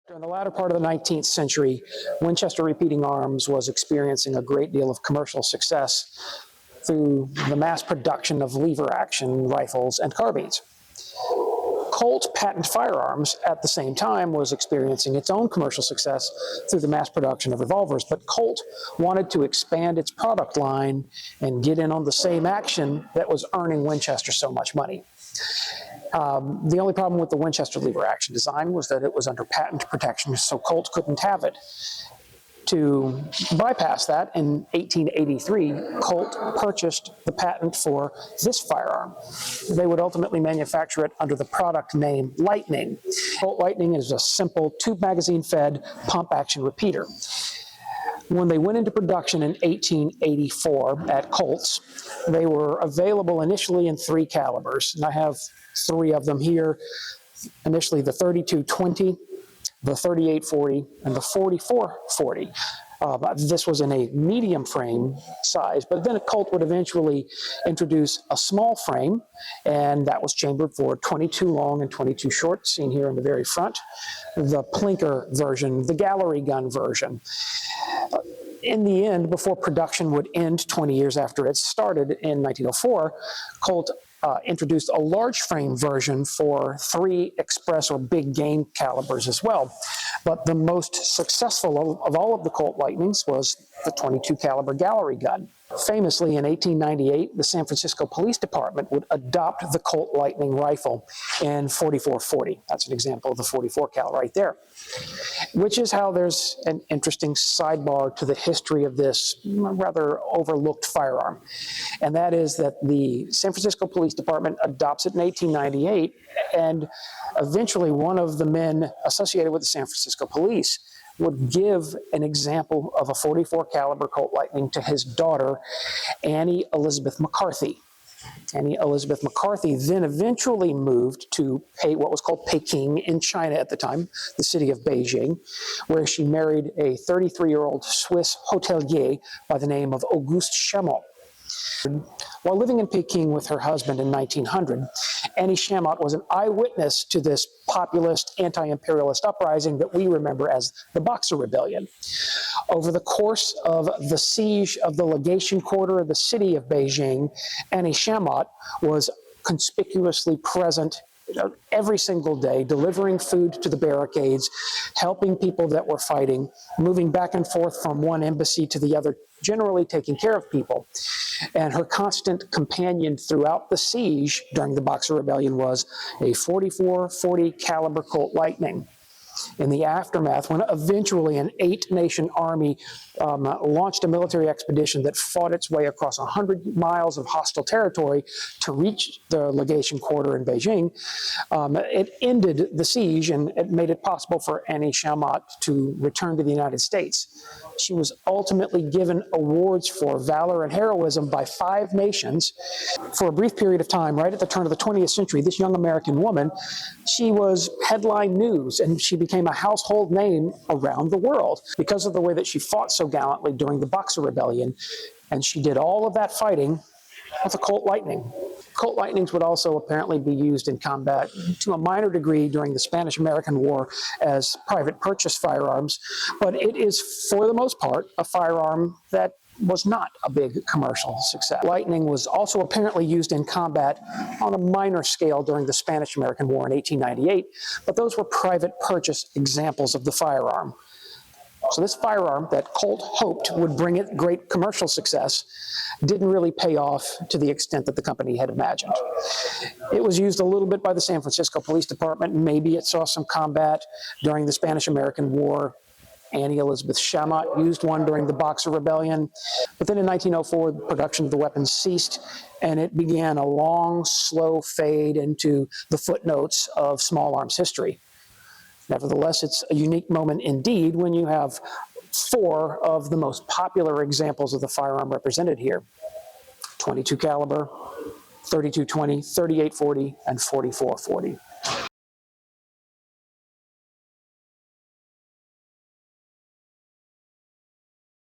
During the latter part of the 19th century, Winchester Repeating Arms was experiencing a great deal of commercial success through the mass production of lever-action rifles and carbines. Colt Patent Firearms, at the same time, was experiencing its own commercial success through the mass production of revolvers, but Colt wanted to expand its product line and get in on the same action that was earning Winchester so much money. The only problem with the Winchester lever-action design was that it was under patent protection, so Colt couldn't have it. To bypass that, in 1883, Colt purchased the patent for this firearm. They would ultimately manufacture it under the product name Lightning. Colt Lightning is a simple tube magazine-fed pump-action repeater. When they went into production in 1884 at Colt's, they were available initially in 3 calibers, and I have 3 of them here. Initially the 32-20, the 38-40, and the 44-40. This was in a medium frame size, but then Colt would eventually introduce a small frame, and that was chambered for 22 long and 22 short, seen here in the very front. The plinker version, the gallery gun version. In the end, before production would end 20 years after it started in 1904, Colt introduced a large frame version for 3 express or big game calibers as well. But the most successful of all of the Colt Lightnings was the 22 caliber gallery gun. Famously, in 1898, the San Francisco Police Department would adopt the Colt Lightning rifle in 44-40. That's an example of the 44 cal right there. Which is how there's an interesting sidebar to the history of this rather overlooked firearm. And that is that the San Francisco Police Department adopts it in 1898, and eventually one of the men associated with the San Francisco Police would give an example of a 44 caliber Colt Lightning to his daughter, Annie Elizabeth McCarthy. Annie Elizabeth McCarthy then eventually moved to what was called Peking in China at the time, the city of Beijing, where she married a 33-year-old Swiss hotelier by the name of Auguste Chamot. While living in Peking with her husband in 1900, Annie Chamot was an eyewitness to this populist anti-imperialist uprising that we remember as the Boxer Rebellion. Over the course of the siege of the legation quarter of the city of Beijing, Annie Chamot was conspicuously present every single day, delivering food to the barricades, helping people that were fighting, moving back and forth from one embassy to the other, generally taking care of people. And her constant companion throughout the siege during the Boxer Rebellion was a 44-40 caliber Colt Lightning. In the aftermath, when eventually an 8-nation army launched a military expedition that fought its way across 100 miles of hostile territory to reach the legation quarter in Beijing, it ended the siege and it made it possible for Annie Chamot to return to the United States. She was ultimately given awards for valor and heroism by 5 nations. For a brief period of time, right at the turn of the 20th century, this young American woman, she was headline news, and she became a household name around the world because of the way that she fought so gallantly during the Boxer Rebellion. And she did all of that fighting with a Colt Lightning. Colt Lightnings would also apparently be used in combat to a minor degree during the Spanish-American War as private purchase firearms, but it is, for the most part, a firearm that was not a big commercial success. Lightning was also apparently used in combat on a minor scale during the Spanish-American War in 1898, but those were private purchase examples of the firearm. So this firearm that Colt hoped would bring it great commercial success didn't really pay off to the extent that the company had imagined. It was used a little bit by the San Francisco Police Department. Maybe it saw some combat during the Spanish-American War. Annie Elizabeth Chamot used one during the Boxer Rebellion. But then in 1904, the production of the weapon ceased, and it began a long, slow fade into the footnotes of small arms history. Nevertheless, it's a unique moment indeed when you have 4 of the most popular examples of the firearm represented here: 22 caliber, 32-20, 38-40, and 44-40.